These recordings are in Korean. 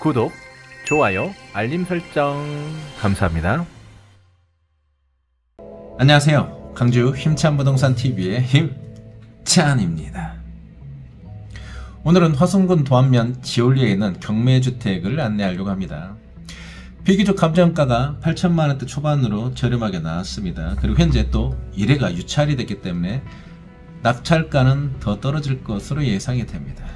구독, 좋아요, 알림 설정 감사합니다. 안녕하세요. 광주 힘찬 부동산 TV의 힘찬입니다. 오늘은 화순군 도안면 지올리에 있는 경매주택을 안내하려고 합니다. 비교적 감정가가 8천만원대 초반으로 저렴하게 나왔습니다. 그리고 현재 또 1회가 유찰이 됐기 때문에 낙찰가는 더 떨어질 것으로 예상이 됩니다.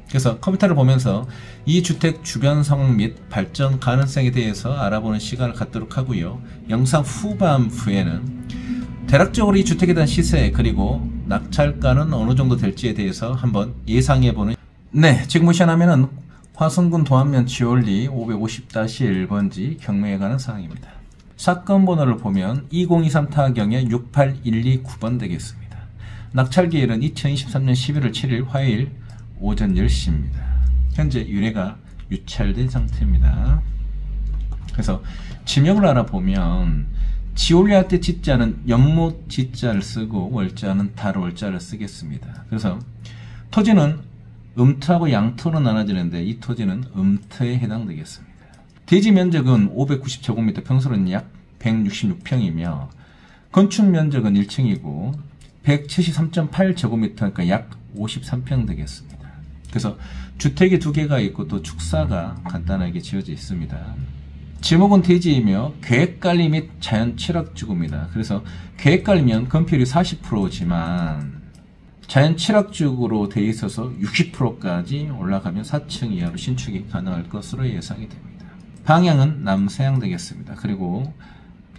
그래서 컴퓨터를 보면서 이 주택 주변 상황 및 발전 가능성에 대해서 알아보는 시간을 갖도록 하고요. 영상 후반부에는 대략적으로 이 주택에 대한 시세 그리고 낙찰가는 어느 정도 될지에 대해서 한번 예상해보는 지금 보시는 화면은 화순군 도안면 지올리 550-1번지 경매에 관한 사항입니다. 사건 번호를 보면 2023 타경의 68129번 되겠습니다. 낙찰 기일은 2023년 11월 7일 화요일 오전 10시입니다. 현재 유례가 유찰된 상태입니다. 그래서 지명을 알아보면 지올리할 때 지자는 연못 지자를 쓰고 월자는 달 월자를 쓰겠습니다. 그래서 토지는 음토하고 양토로 나눠지는데 이 토지는 음토에 해당되겠습니다. 대지 면적은 590제곱미터, 평수는 약 166평이며 건축 면적은 1층이고 173.8제곱미터, 그러니까 약 53평 되겠습니다. 그래서 주택이 두 개가 있고 또 축사가 간단하게 지어져 있습니다. 지목은 대지이며 계획관리 및 자연 칠학지구입니다. 그래서 계획관리면 건폐율이 40%지만 자연 칠학지구로 되어 있어서 60%까지 올라가면 4층 이하로 신축이 가능할 것으로 예상이 됩니다. 방향은 남서향 되겠습니다. 그리고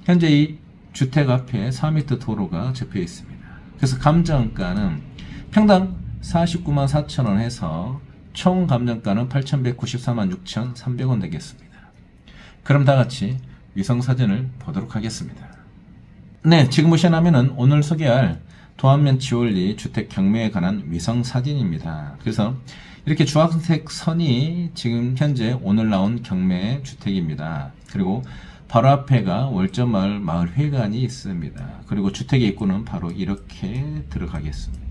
현재 이 주택 앞에 4m 도로가 접해 있습니다. 그래서 감정가는 평당 49만 4천원 해서 총 감정가는 8,194만 6,300원 되겠습니다. 그럼 다같이 위성사진을 보도록 하겠습니다. 지금 보시는 화면은 오늘 소개할 도안면 지올리 주택 경매에 관한 위성사진입니다. 그래서 이렇게 주황색 선이 지금 현재 오늘 나온 경매 주택입니다. 그리고 바로 앞에가 월전마을 마을회관이 있습니다. 그리고 주택의 입구는 바로 이렇게 들어가겠습니다.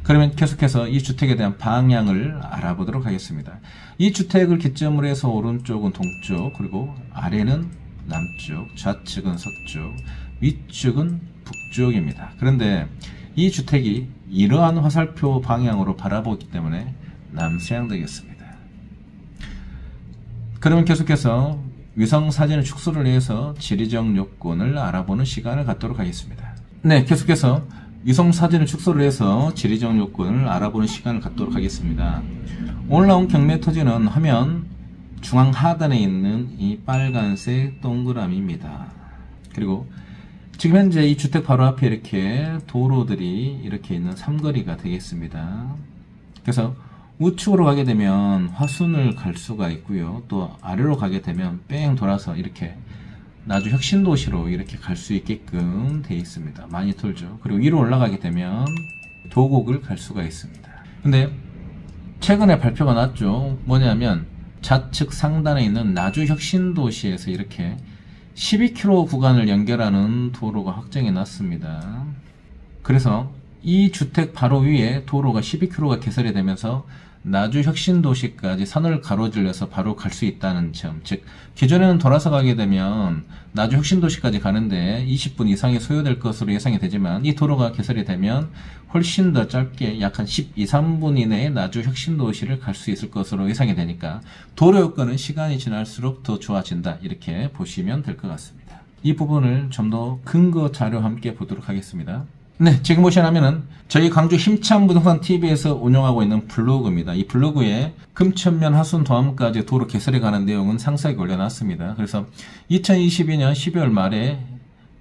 그러면 계속해서 이 주택에 대한 방향을 알아보도록 하겠습니다. 이 주택을 기점으로 해서 오른쪽은 동쪽, 그리고 아래는 남쪽, 좌측은 서쪽, 위쪽은 북쪽입니다. 그런데 이 주택이 이러한 화살표 방향으로 바라보기 때문에 남서향 되겠습니다. 그러면 계속해서 위성사진을 축소를 해서 지리적 요건을 알아보는 시간을 갖도록 하겠습니다. 계속해서 위성사진을 축소를 해서 지리적 요건을 알아보는 시간을 갖도록 하겠습니다. 오늘 나온 경매 토지는 화면 중앙 하단에 있는 이 빨간색 동그라미입니다. 그리고 지금 현재 이 주택 바로 앞에 이렇게 도로들이 이렇게 있는 삼거리가 되겠습니다. 그래서 우측으로 가게 되면 화순을 갈 수가 있고요. 또 아래로 가게 되면 뺑 돌아서 이렇게 나주 혁신도시로 이렇게 갈 수 있게끔 되어 있습니다. 많이 돌죠. 그리고 위로 올라가게 되면 도곡을 갈 수가 있습니다. 근데 최근에 발표가 났죠. 뭐냐면 좌측 상단에 있는 나주 혁신도시에서 이렇게 12km 구간을 연결하는 도로가 확정이 났습니다. 그래서 이 주택 바로 위에 도로가 12km가 개설이 되면서 나주 혁신도시까지 산을 가로질러서 바로 갈 수 있다는 점, 즉 기존에는 돌아서 가게 되면 나주 혁신도시까지 가는데 20분 이상이 소요될 것으로 예상이 되지만 이 도로가 개설이 되면 훨씬 더 짧게 약 한 12, 3분 이내에 나주 혁신도시를 갈 수 있을 것으로 예상이 되니까 도로 여건은 시간이 지날수록 더 좋아진다, 이렇게 보시면 될 것 같습니다. 이 부분을 좀 더 근거 자료와 함께 보도록 하겠습니다. 지금 보시는 화면은 저희 광주 힘찬 부동산 TV에서 운영하고 있는 블로그입니다. 이 블로그에 금천면 하순 도암까지 도로 개설에 관한 내용은 상세하게 올려놨습니다. 그래서 2022년 12월 말에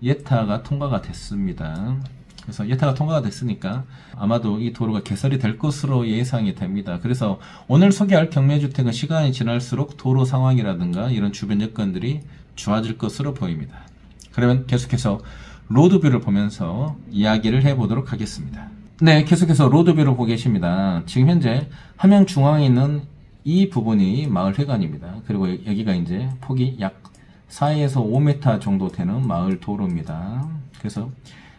예타가 통과가 됐습니다. 그래서 예타가 통과가 됐으니까 아마도 이 도로가 개설이 될 것으로 예상이 됩니다. 그래서 오늘 소개할 경매주택은 시간이 지날수록 도로 상황이라든가 이런 주변 여건들이 좋아질 것으로 보입니다. 그러면 계속해서 로드뷰를 보면서 이야기를 해보도록 하겠습니다. 계속해서 로드뷰를 보고 계십니다. 지금 현재 화면 중앙에 있는 이 부분이 마을회관입니다. 그리고 여기가 이제 폭이 약 4에서 5m 정도 되는 마을 도로입니다. 그래서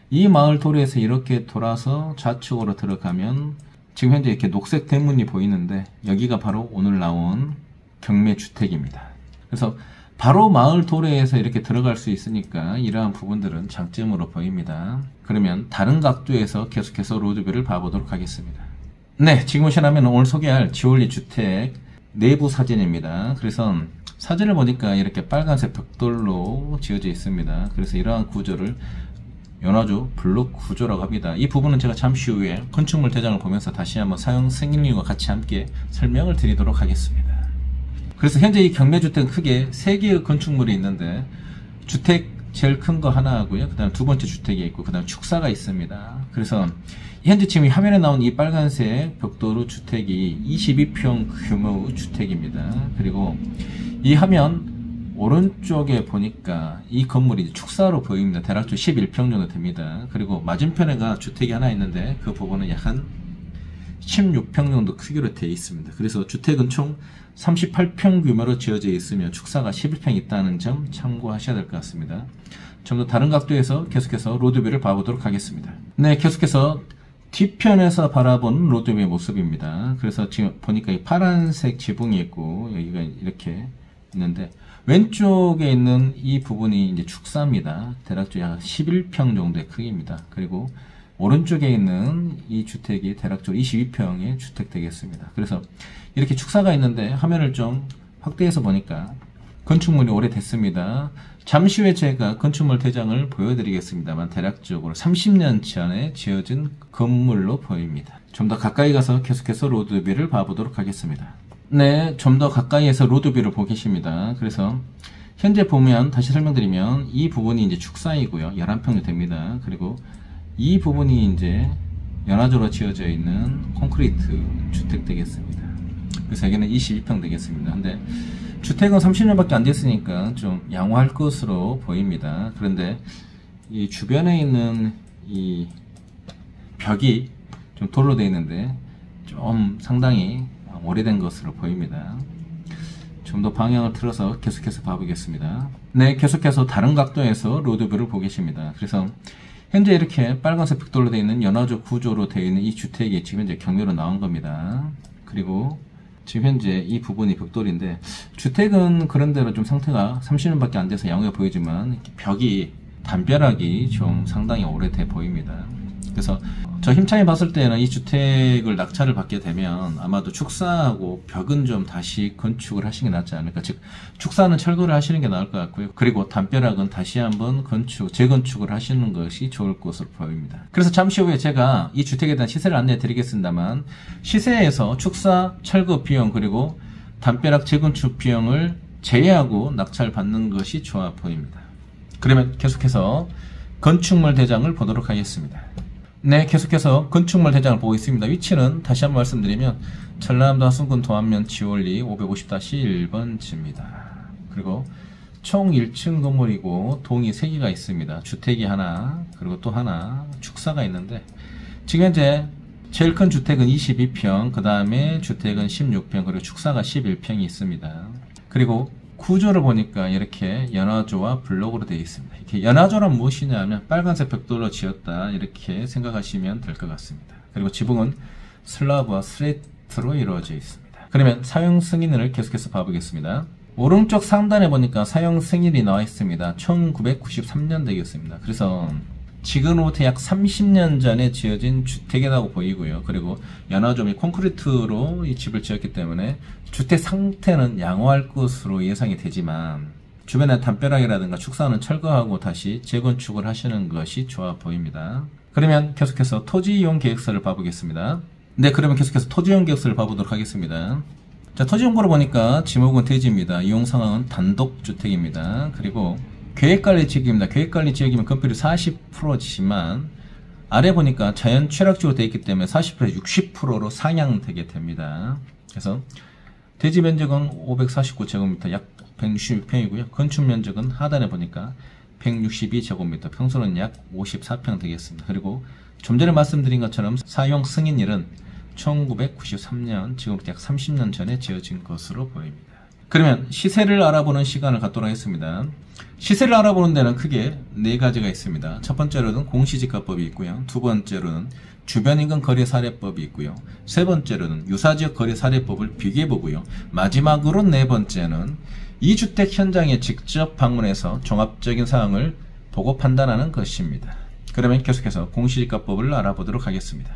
이 마을 도로에서 이렇게 돌아서 좌측으로 들어가면 지금 현재 이렇게 녹색 대문이 보이는데 여기가 바로 오늘 나온 경매주택입니다. 그래서 바로 마을 도로에서 이렇게 들어갈 수 있으니까 이러한 부분들은 장점으로 보입니다. 그러면 다른 각도에서 계속해서 로드뷰를 봐보도록 하겠습니다. 네, 지금 보시면 오늘 소개할 지올리 주택 내부 사진입니다. 그래서 사진을 보니까 이렇게 빨간색 벽돌로 지어져 있습니다. 그래서 이러한 구조를 연화조 블록 구조라고 합니다. 이 부분은 제가 잠시 후에 건축물 대장을 보면서 다시 한번 사용 승인률과 같이 함께 설명을 드리도록 하겠습니다. 그래서 현재 이 경매주택은 크게 3개의 건축물이 있는데 주택 제일 큰 거 하나 하고요. 그 다음 두 번째 주택이 있고 그 다음 축사가 있습니다. 그래서 현재 지금 이 화면에 나온 이 빨간색 벽돌로 주택이 22평 규모의 주택입니다. 그리고 이 화면 오른쪽에 보니까 이 건물이 축사로 보입니다. 대략적으로 11평 정도 됩니다. 그리고 맞은편에가 주택이 하나 있는데 그 부분은 약 한 16평 정도 크기로 되어 있습니다. 그래서 주택은 총 38평 규모로 지어져 있으며 축사가 11평 있다는 점 참고하셔야 될 것 같습니다. 좀 더 다른 각도에서 계속해서 로드뷰를 봐보도록 하겠습니다. 네, 계속해서 뒤편에서 바라본 로드뷰의 모습입니다. 그래서 지금 보니까 이 파란색 지붕이 있고 여기가 이렇게 있는데 왼쪽에 있는 이 부분이 이제 축사입니다. 대략적으로 약 11평 정도의 크기입니다. 그리고 오른쪽에 있는 이 주택이 대략적으로 22평의 주택 되겠습니다. 그래서 이렇게 축사가 있는데 화면을 좀 확대해서 보니까 건축물이 오래됐습니다. 잠시 후에 제가 건축물 대장을 보여드리겠습니다만 대략적으로 30년 전에 지어진 건물로 보입니다. 좀 더 가까이 가서 계속해서 로드뷰를 봐보도록 하겠습니다. 네, 좀 더 가까이에서 로드뷰를 보고 계십니다. 그래서 현재 보면 다시 설명드리면 이 부분이 이제 축사이고요. 11평이 됩니다. 그리고 이 부분이 이제 연화조로 지어져 있는 콘크리트 주택 되겠습니다. 그래서 여기는 22평 되겠습니다. 근데 주택은 30년밖에 안 됐으니까 좀 양호할 것으로 보입니다. 그런데 이 주변에 있는 이 벽이 좀 돌로 되어 있는데 좀 상당히 오래된 것으로 보입니다. 좀 더 방향을 틀어서 계속해서 봐보겠습니다. 네, 계속해서 다른 각도에서 로드뷰를 보고 계십니다. 그래서 현재 이렇게 빨간색 벽돌로 되어 있는 연화조 구조로 되어 있는 이 주택이 지금 현재 경매로 나온 겁니다. 그리고 지금 현재 이 부분이 벽돌인데 주택은 그런대로 좀 상태가 30년밖에 안 돼서 양호해 보이지만 벽이 담벼락이 좀 상당히 오래돼 보입니다. 그래서 저 힘차게 봤을 때는 이 주택을 낙찰을 받게 되면 아마도 축사하고 벽은 좀 다시 건축을 하시는 게 낫지 않을까. 즉 축사는 철거를 하시는 게 나을 것 같고요. 그리고 담벼락은 다시 한번 재건축을 하시는 것이 좋을 것으로 보입니다. 그래서 잠시 후에 제가 이 주택에 대한 시세를 안내해 드리겠습니다만 시세에서 축사 철거 비용 그리고 담벼락 재건축 비용을 제외하고 낙찰 받는 것이 좋아 보입니다. 그러면 계속해서 건축물 대장을 보도록 하겠습니다. 네, 계속해서 건축물 대장을 보고 있습니다. 위치는 다시 한번 말씀드리면 전라남도 하순군 도안면 지올리 550-1번지입니다. 그리고 총 1층 건물이고 동이 3개가 있습니다. 주택이 하나, 그리고 또 하나 축사가 있는데 지금 현재 제일 큰 주택은 22평, 그 다음에 주택은 16평, 그리고 축사가 11평이 있습니다. 그리고 구조를 보니까 이렇게 연화조와 블록으로 되어 있습니다. 이렇게 연화조란 무엇이냐면 빨간색 벽돌로 지었다 이렇게 생각하시면 될 것 같습니다. 그리고 지붕은 슬라브와 스레트로 이루어져 있습니다. 그러면 사용 승인을 계속해서 봐보겠습니다. 오른쪽 상단에 보니까 사용 승인이 나와 있습니다. 1993년 되겠습니다. 그래서 지금으로부터 약 30년 전에 지어진 주택이라고 보이고요. 그리고 연화조 및 콘크리트로 이 집을 지었기 때문에 주택 상태는 양호할 것으로 예상이 되지만 주변의 담벼락이라든가 축사는 철거하고 다시 재건축을 하시는 것이 좋아 보입니다. 그러면 계속해서 토지이용 계획서를 봐보겠습니다. 네, 그러면 계속해서 토지이용 계획서를 봐보도록 하겠습니다. 자, 토지용고를 보니까 지목은 대지입니다. 이용 상황은 단독주택입니다. 그리고 계획관리지역입니다. 계획관리지역이면 건폐율이 40%지만 아래 보니까 자연 취락지로 되어 있기 때문에 40%에서 60%로 상향되게 됩니다. 그래서 대지 면적은 549제곱미터 약 166평이고요. 건축 면적은 하단에 보니까 162제곱미터, 평수는 약 54평 되겠습니다. 그리고 좀 전에 말씀드린 것처럼 사용 승인일은 1993년, 지금부터 약 30년 전에 지어진 것으로 보입니다. 그러면 시세를 알아보는 시간을 갖도록 하겠습니다. 시세를 알아보는 데는 크게 4가지가 있습니다. 첫 번째로는 공시지가법이 있고요. 두 번째로는 주변인근 거래사례법이 있고요. 세 번째로는 유사지역 거래사례법을 비교해보고요. 마지막으로 네 번째는 이 주택 현장에 직접 방문해서 종합적인 사항을 보고 판단하는 것입니다. 그러면 계속해서 공시지가법을 알아보도록 하겠습니다.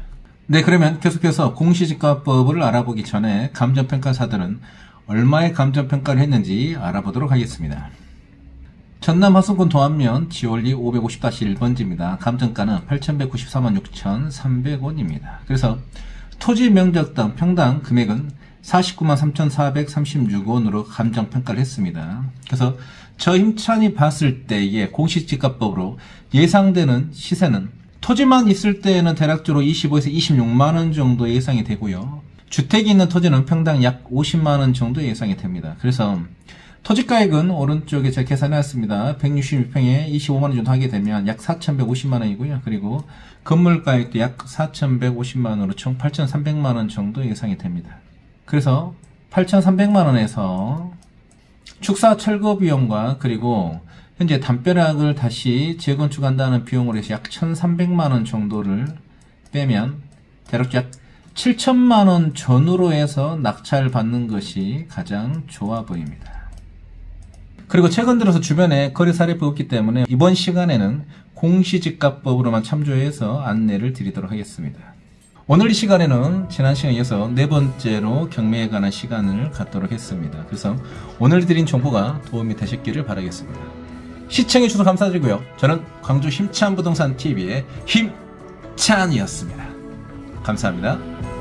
네, 그러면 계속해서 공시지가법을 알아보기 전에 감정평가사들은 얼마의 감정평가를 했는지 알아보도록 하겠습니다. 전남 화성군 도안면 지올리 550-1번지입니다. 감정가는 8,194만 6,300원입니다. 그래서 토지 면적당 평당 금액은 49만 3,436원으로 감정평가를 했습니다. 그래서 저 힘찬이 봤을 때의 공시지가법으로 예상되는 시세는 토지만 있을 때에는 대략적으로 25에서 26만원 정도 예상이 되고요. 주택이 있는 토지는 평당 약 50만원 정도 예상이 됩니다. 그래서 토지가액은 오른쪽에 제가 계산해놨습니다. 166평에 25만원 정도 하게 되면 약 4,150만원이고요. 그리고 건물가액도 약 4,150만원으로 총 8,300만원 정도 예상이 됩니다. 그래서 8,300만원에서 축사 철거 비용과 그리고 현재 담벼락을 다시 재건축한다는 비용으로 해서 약 1,300만원 정도를 빼면 대략 약 7천만원 전후로 해서 낙찰 받는 것이 가장 좋아 보입니다. 그리고 최근 들어서 주변에 거래사례법이 없기 때문에 이번 시간에는 공시지가법으로만 참조해서 안내를 드리도록 하겠습니다. 오늘 이 시간에는 지난 시간에 이어서 네 번째로 경매에 관한 시간을 갖도록 했습니다. 그래서 오늘 드린 정보가 도움이 되셨기를 바라겠습니다. 시청해주셔서 감사드리고요. 저는 광주 힘찬 부동산 TV의 힘찬이었습니다. 감사합니다.